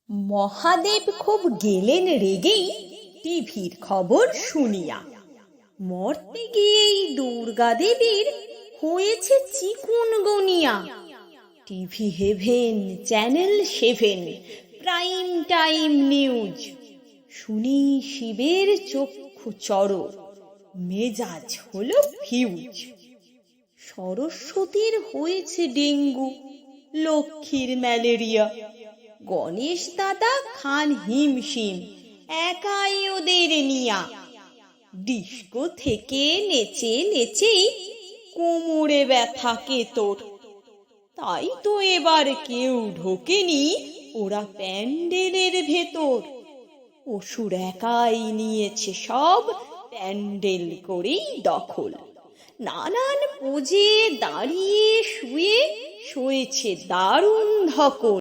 মহাদেব খুব গেলেন রেগেই টিভির খবর শুনিয়া। মরতে গিয়েই দুর্গা দেবীর হয়েছে chikungunya. TV heaven, channel 7, prime time news. শুনি শিবের চক্ষু চড়, মেজাজ হলো ফিউজ। সরস্বতীর হয়েছে ডেঙ্গু, লক্ষ্মীর ম্যালেরিয়া। গণেশ দাদা খান হিমশিম, একাই ওদের নিয়া। ডিস্কো থেকে নেচে নেচেই কোমরে ব্যথা কেতর। তাই তো এবার কেউ ঢোকেনি ওরা প্যান্ডেলের ভেতর। অসুর একাই নিয়েছে সব, প্যান্ডেল করেই দখল। নানান পোজে দাঁড়িয়ে শুয়ে সয়েছে দারুণ ধকল।